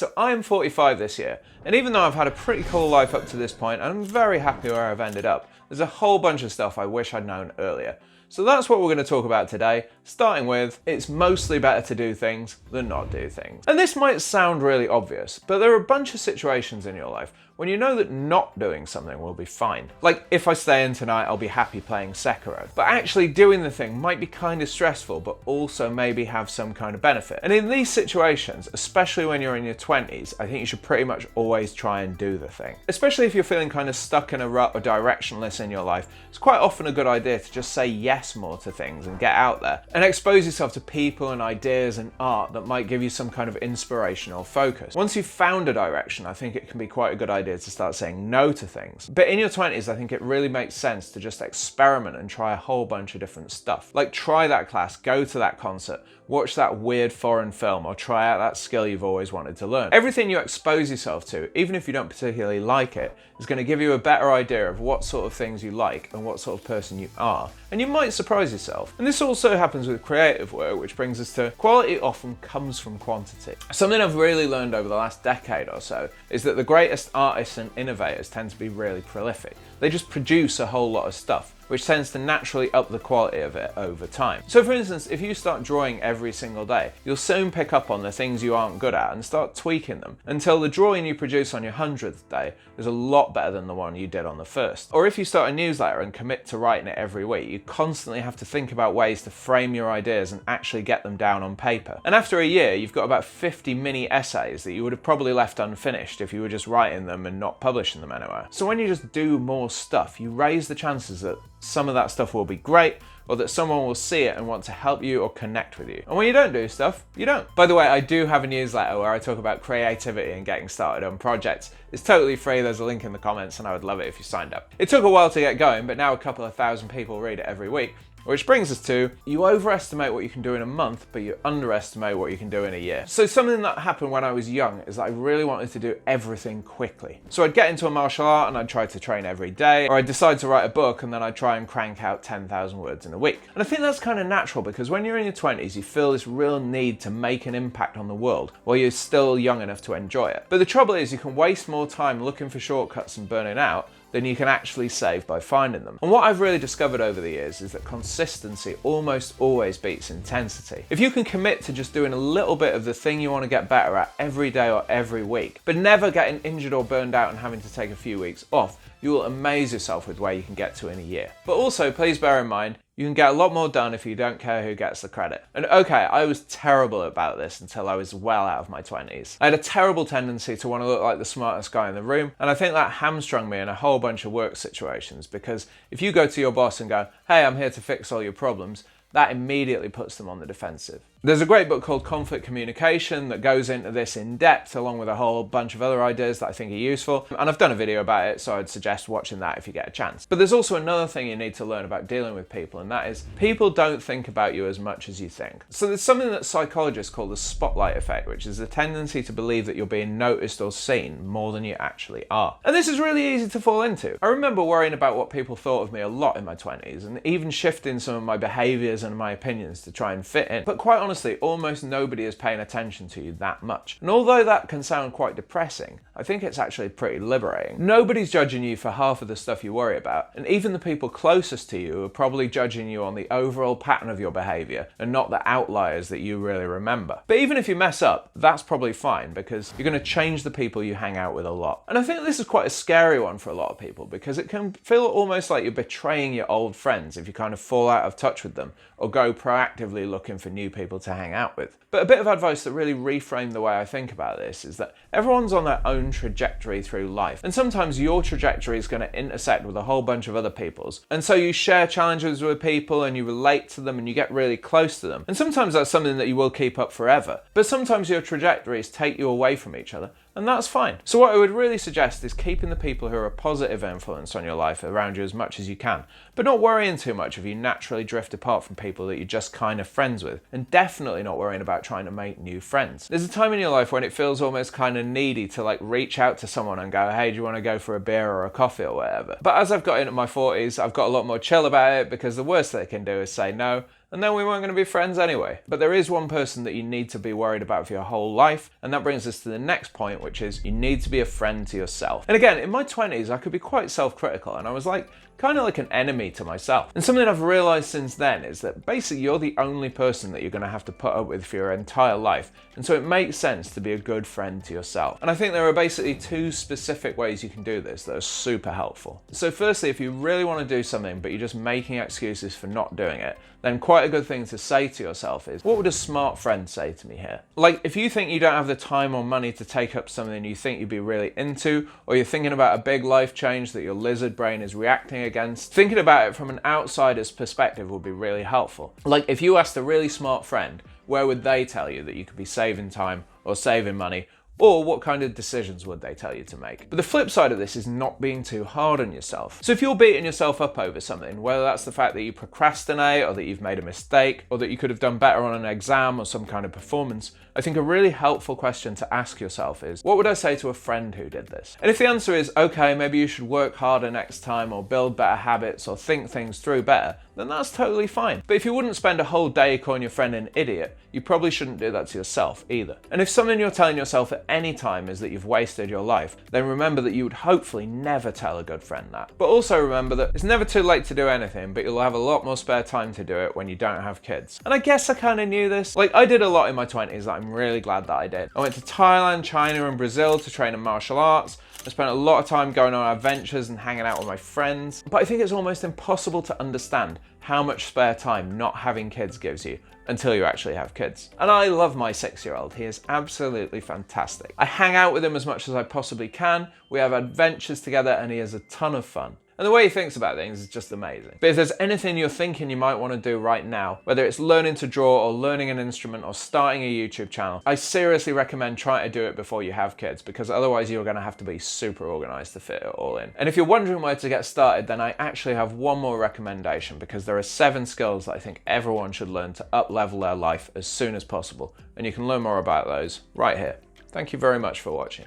So I am 45 this year, and even though I've had a pretty cool life up to this point, and I'm very happy where I've ended up, there's a whole bunch of stuff I wish I'd known earlier. So that's what we're going to talk about today, starting with, it's mostly better to do things than not do things. And this might sound really obvious, but there are a bunch of situations in your life when you know that not doing something will be fine. Like, if I stay in tonight, I'll be happy playing Sekiro. But actually doing the thing might be kind of stressful, but also maybe have some kind of benefit. And in these situations, especially when you're in your 20s, I think you should pretty much always try and do the thing. Especially if you're feeling kind of stuck in a rut or directionless in your life, it's quite often a good idea to just say yes more to things and get out there and expose yourself to people and ideas and art that might give you some kind of inspiration or focus. Once you've found a direction, I think it can be quite a good idea to start saying no to things. But in your 20s, I think it really makes sense to just experiment and try a whole bunch of different stuff. Like, try that class, go to that concert, watch that weird foreign film, or try out that skill you've always wanted to learn. Everything you expose yourself to, even if you don't particularly like it, is going to give you a better idea of what sort of things you like and what sort of person you are. And you might surprise yourself. And this also happens with creative work, which brings us to quality often comes from quantity. Something I've really learned over the last decade or so is that the greatest artists and innovators tend to be really prolific. They just produce a whole lot of stuff, which tends to naturally up the quality of it over time. So for instance, if you start drawing every single day, you'll soon pick up on the things you aren't good at and start tweaking them until the drawing you produce on your 100th day is a lot better than the one you did on the first. Or if you start a newsletter and commit to writing it every week, you constantly have to think about ways to frame your ideas and actually get them down on paper. And after a year, you've got about 50 mini essays that you would have probably left unfinished if you were just writing them and not publishing them anywhere. So when you just do more stuff, you raise the chances that some of that stuff will be great, or that someone will see it and want to help you or connect with you. And when you don't do stuff, you don't. By the way, I do have a newsletter where I talk about creativity and getting started on projects. It's totally free, there's a link in the comments, and I would love it if you signed up. It took a while to get going, but now a couple of thousand people read it every week. Which brings us to, you overestimate what you can do in a month, but you underestimate what you can do in a year. So something that happened when I was young is that I really wanted to do everything quickly. So I'd get into a martial art and I'd try to train every day, or I'd decide to write a book and then I'd try and crank out 10,000 words in a week. And I think that's kind of natural because when you're in your 20s, you feel this real need to make an impact on the world while you're still young enough to enjoy it. But the trouble is you can waste more time looking for shortcuts and burning out than you can actually save by finding them. And what I've really discovered over the years is that consistency almost always beats intensity. If you can commit to just doing a little bit of the thing you want to get better at every day or every week, but never getting injured or burned out and having to take a few weeks off, you will amaze yourself with where you can get to in a year. But also, please bear in mind, you can get a lot more done if you don't care who gets the credit. And okay, I was terrible about this until I was well out of my 20s. I had a terrible tendency to want to look like the smartest guy in the room, and I think that hamstrung me in a whole bunch of work situations, because if you go to your boss and go, "Hey, I'm here to fix all your problems," that immediately puts them on the defensive. There's a great book called Conflict Communication that goes into this in depth, along with a whole bunch of other ideas that I think are useful. And I've done a video about it, so I'd suggest watching that if you get a chance. But there's also another thing you need to learn about dealing with people, and that is people don't think about you as much as you think. So there's something that psychologists call the spotlight effect, which is the tendency to believe that you're being noticed or seen more than you actually are. And this is really easy to fall into. I remember worrying about what people thought of me a lot in my 20s, and even shifting some of my behaviours and my opinions to try and fit in. But quite honestly, almost nobody is paying attention to you that much. And although that can sound quite depressing, I think it's actually pretty liberating. Nobody's judging you for half of the stuff you worry about, and even the people closest to you are probably judging you on the overall pattern of your behaviour and not the outliers that you really remember. But even if you mess up, that's probably fine because you're going to change the people you hang out with a lot. And I think this is quite a scary one for a lot of people because it can feel almost like you're betraying your old friends if you kind of fall out of touch with them or go proactively looking for new people to hang out with. But a bit of advice that really reframed the way I think about this is that everyone's on their own trajectory through life. And sometimes your trajectory is going to intersect with a whole bunch of other people's. And so you share challenges with people and you relate to them and you get really close to them. And sometimes that's something that you will keep up forever. But sometimes your trajectories take you away from each other. And that's fine. So what I would really suggest is keeping the people who are a positive influence on your life around you as much as you can, but not worrying too much if you naturally drift apart from people that you're just kind of friends with, and definitely not worrying about trying to make new friends. There's a time in your life when it feels almost kind of needy to like reach out to someone and go, hey, do you want to go for a beer or a coffee or whatever? But as I've got into my 40s, I've got a lot more chill about it because the worst they can do is say no. and then we weren't going to be friends anyway. But there is one person that you need to be worried about for your whole life, and that brings us to the next point, which is you need to be a friend to yourself. And again, in my 20s, I could be quite self-critical, and I was kind of like an enemy to myself. And something I've realized since then is that basically you're the only person that you're going to have to put up with for your entire life, and so it makes sense to be a good friend to yourself. And I think there are basically two specific ways you can do this that are super helpful. So firstly, if you really want to do something but you're just making excuses for not doing it, then quite a good thing to say to yourself is, what would a smart friend say to me here? Like, if you think you don't have the time or money to take up something you think you'd be really into, or you're thinking about a big life change that your lizard brain is reacting against, thinking about it from an outsider's perspective would be really helpful. Like, if you asked a really smart friend, where would they tell you that you could be saving time or saving money? Or what kind of decisions would they tell you to make? But the flip side of this is not being too hard on yourself. So if you're beating yourself up over something, whether that's the fact that you procrastinate, or that you've made a mistake, or that you could have done better on an exam or some kind of performance, I think a really helpful question to ask yourself is, what would I say to a friend who did this? And if the answer is, okay, maybe you should work harder next time, or build better habits, or think things through better, then that's totally fine. But if you wouldn't spend a whole day calling your friend an idiot, you probably shouldn't do that to yourself either. And if something you're telling yourself at any time is that you've wasted your life, then remember that you would hopefully never tell a good friend that. But also remember that it's never too late to do anything, but you'll have a lot more spare time to do it when you don't have kids. And I guess I kind of knew this. Like, I did a lot in my 20s that I'm really glad that I did. I went to Thailand, China, and Brazil to train in martial arts. I spent a lot of time going on adventures and hanging out with my friends. But I think it's almost impossible to understand how much spare time not having kids gives you until you actually have kids. And I love my 6-year-old. He is absolutely fantastic. I hang out with him as much as I possibly can. We have adventures together and he has a ton of fun. And the way he thinks about things is just amazing. But if there's anything you're thinking you might want to do right now, whether it's learning to draw or learning an instrument or starting a YouTube channel, I seriously recommend trying to do it before you have kids, because otherwise you're going to have to be super organized to fit it all in. And if you're wondering where to get started, then I actually have one more recommendation, because there are 7 skills that I think everyone should learn to up-level their life as soon as possible. And you can learn more about those right here. Thank you very much for watching.